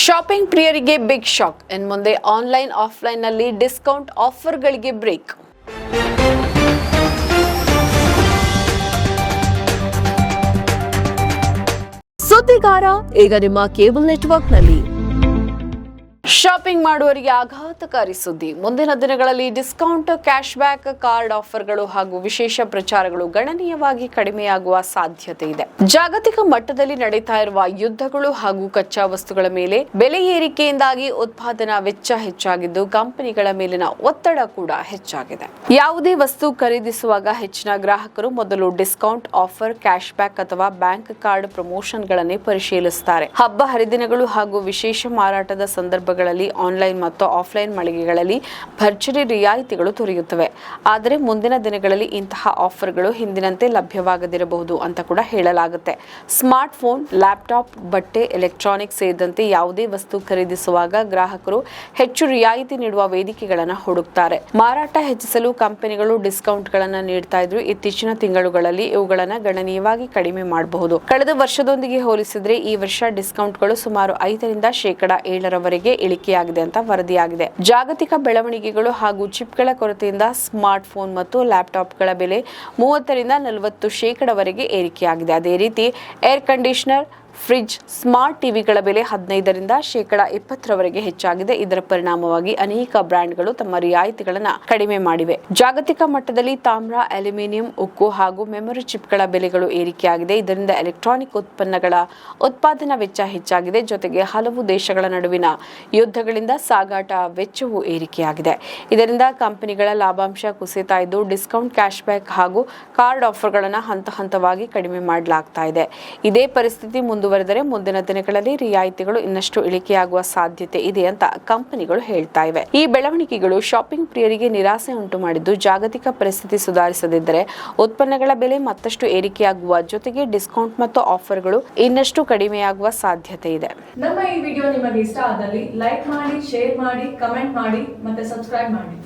Shopping ಪ್ರಿಯರಿಗೆ big shock. ಇನ್ಮುಂದೆ online offline ನಲ್ಲಿ ಡಿಸ್ಕೌಂಟ್ ಆಫರ್ಗಳಿಗೆ ಬ್ರೇಕ್. ಸುದ್ದಿಗಾರ ಈಗ ನಿಮ್ಮ ಕೇಬಲ್ ನೆಟ್ವರ್ಕ್ನಲ್ಲಿ. ಶಾಪಿಂಗ್ ಮಾಡುವವರಿಗೆ ಆಘಾತಕಾರಿ ಸುದ್ದಿ. ಮುಂದಿನ ದಿನಗಳಲ್ಲಿ ಡಿಸ್ಕೌಂಟ್, ಕ್ಯಾಶ್ ಬ್ಯಾಕ್, ಕಾರ್ಡ್ ಆಫರ್ಗಳು ಹಾಗೂ ವಿಶೇಷ ಪ್ರಚಾರಗಳು ಗಣನೀಯವಾಗಿ ಕಡಿಮೆಯಾಗುವ ಸಾಧ್ಯತೆ ಇದೆ. ಜಾಗತಿಕ ಮಟ್ಟದಲ್ಲಿ ನಡೀತಾ ಇರುವ ಯುದ್ಧಗಳು ಹಾಗೂ ಕಚ್ಚಾ ವಸ್ತುಗಳ ಮೇಲೆ ಬೆಲೆ ಏರಿಕೆಯಿಂದಾಗಿ ಉತ್ಪಾದನಾ ವೆಚ್ಚ ಹೆಚ್ಚಾಗಿದ್ದು ಕಂಪನಿಗಳ ಮೇಲಿನ ಒತ್ತಡ ಕೂಡ ಹೆಚ್ಚಾಗಿದೆ. ಯಾವುದೇ ವಸ್ತು ಖರೀದಿಸುವಾಗ ಹೆಚ್ಚಿನ ಗ್ರಾಹಕರು ಮೊದಲು ಡಿಸ್ಕೌಂಟ್, ಆಫರ್, ಕ್ಯಾಶ್ ಬ್ಯಾಕ್ ಅಥವಾ ಬ್ಯಾಂಕ್ ಕಾರ್ಡ್ ಪ್ರಮೋಷನ್ಗಳನ್ನೇ ಪರಿಶೀಲಿಸುತ್ತಾರೆ. ಹಬ್ಬ ಹರಿದಿನಗಳು ಹಾಗೂ ವಿಶೇಷ ಮಾರಾಟದ ಸಂದರ್ಭಗಳಲ್ಲಿ ಆನ್ಲೈನ್ ಮತ್ತು ಆಫ್ಲೈನ್ ಮಳಿಗೆಗಳಲ್ಲಿ ಭರ್ಜರಿ ರಿಯಾಯಿತಿಗಳು ದೊರೆಯುತ್ತವೆ. ಆದರೆ ಮುಂದಿನ ದಿನಗಳಲ್ಲಿ ಇಂತಹ ಆಫರ್ಗಳು ಹಿಂದಿನಂತೆ ಲಭ್ಯವಾಗದಿರಬಹುದು ಅಂತ ಕೂಡ ಹೇಳಲಾಗುತ್ತೆ. ಸ್ಮಾರ್ಟ್ ಫೋನ್, ಲ್ಯಾಪ್ಟಾಪ್, ಬಟ್ಟೆ, ಎಲೆಕ್ಟ್ರಾನಿಕ್ಸ್ ಸೇರಿದಂತೆ ಯಾವುದೇ ವಸ್ತು ಖರೀದಿಸುವಾಗ ಗ್ರಾಹಕರು ಹೆಚ್ಚು ರಿಯಾಯಿತಿ ನೀಡುವ ವೇದಿಕೆಗಳನ್ನು ಹುಡುಕ್ತಾರೆ. ಮಾರಾಟ ಹೆಚ್ಚಿಸಲು ಕಂಪನಿಗಳು ಡಿಸ್ಕೌಂಟ್ಗಳನ್ನು ನೀಡ್ತಾ ಇದ್ರು. ಇತ್ತೀಚಿನ ತಿಂಗಳುಗಳಲ್ಲಿ ಇವುಗಳನ್ನು ಗಣನೀಯವಾಗಿ ಕಡಿಮೆ ಮಾಡಬಹುದು. ಕಳೆದ ವರ್ಷದೊಂದಿಗೆ ಹೋಲಿಸಿದ್ರೆ ಈ ವರ್ಷ ಡಿಸ್ಕೌಂಟ್ಗಳು ಸುಮಾರು 5% ಇಳಿಕೆಯಾಗಿದೆ ಅಂತ ವರದಿಯಾಗಿದೆ. ಜಾಗತಿಕ ಬೆಳವಣಿಗೆಗಳು ಹಾಗೂ ಚಿಪ್ಗಳ ಕೊರತೆಯಿಂದ ಸ್ಮಾರ್ಟ್ ಫೋನ್ ಮತ್ತು ಲ್ಯಾಪ್ಟಾಪ್ಗಳ ಬೆಲೆ 30-40% ಏರಿಕೆಯಾಗಿದೆ. ಅದೇ ರೀತಿ ಏರ್ ಕಂಡೀಷನರ್, ಫ್ರಿಡ್ಜ್, ಸ್ಮಾರ್ಟ್ ಟಿವಿಗಳ ಬೆಲೆ 15% ಹೆಚ್ಚಾಗಿದೆ. ಇದರ ಪರಿಣಾಮವಾಗಿ ಅನೇಕ ಬ್ರ್ಯಾಂಡ್ಗಳು ತಮ್ಮ ರಿಯಾಯಿತಿಗಳನ್ನು ಕಡಿಮೆ ಮಾಡಿವೆ. ಜಾಗತಿಕ ಮಟ್ಟದಲ್ಲಿ ತಾಮ್ರ, ಅಲ್ಯೂಮಿನಿಯಂ, ಉಕ್ಕು ಹಾಗೂ ಮೆಮೊರಿ ಚಿಪ್ಗಳ ಬೆಲೆಗಳು ಏರಿಕೆಯಾಗಿದೆ. ಇದರಿಂದ ಎಲೆಕ್ಟ್ರಾನಿಕ್ ಉತ್ಪನ್ನಗಳ ಉತ್ಪಾದನಾ ವೆಚ್ಚ ಹೆಚ್ಚಾಗಿದೆ. ಜೊತೆಗೆ ಹಲವು ದೇಶಗಳ ನಡುವಿನ ಯುದ್ಧಗಳಿಂದ ಸಾಗಾಟ ವೆಚ್ಚವೂ ಏರಿಕೆಯಾಗಿದೆ. ಇದರಿಂದ ಕಂಪನಿಗಳ ಲಾಭಾಂಶ ಕುಸಿತಾ ಇದ್ದು ಡಿಸ್ಕೌಂಟ್, ಕ್ಯಾಶ್ ಬ್ಯಾಕ್ ಹಾಗೂ ಕಾರ್ಡ್ ಆಫರ್ಗಳನ್ನು ಹಂತವಾಗಿ ಕಡಿಮೆ ಮಾಡಲಾಗ್ತಾ ಇದೆ. ಇದೇ ಪರಿಸ್ಥಿತಿ ಮುಂದುವರೆದರೆ ಮುಂದಿನ ದಿನಗಳಲ್ಲಿ ರಿಯಾಯಿತಿಗಳು ಇನ್ನಷ್ಟು ಇಳಿಕೆಯಾಗುವ ಸಾಧ್ಯತೆ ಇದೆ ಅಂತ ಕಂಪನಿಗಳು ಹೇಳ್ತಾ ಇವೆ. ಈ ಬೆಳವಣಿಗೆಗಳು ಶಾಪಿಂಗ್ ಪ್ರಿಯರಿಗೆ ನಿರಾಸೆ ಉಂಟು ಮಾಡಿದ್ದು ಜಾಗತಿಕ ಪರಿಸ್ಥಿತಿ ಸುಧಾರಿಸದಿದ್ದರೆ ಉತ್ಪನ್ನಗಳ ಬೆಲೆ ಮತ್ತಷ್ಟು ಏರಿಕೆಯಾಗುವ ಜೊತೆಗೆ ಡಿಸ್ಕೌಂಟ್ ಮತ್ತು ಆಫರ್ಗಳು ಇನ್ನಷ್ಟು ಕಡಿಮೆಯಾಗುವ ಸಾಧ್ಯತೆ ಇದೆ. ನಮ್ಮ ಈ ವಿಡಿಯೋ ನಿಮಗೆ ಇಷ್ಟ ಆದಲ್ಲಿ ಲೈಕ್ ಮಾಡಿ, ಶೇರ್ ಮಾಡಿ, ಕಮೆಂಟ್ ಮಾಡಿ ಮತ್ತೆ ಸಬ್ಸ್ಕ್ರೈಬ್ ಮಾಡಿ.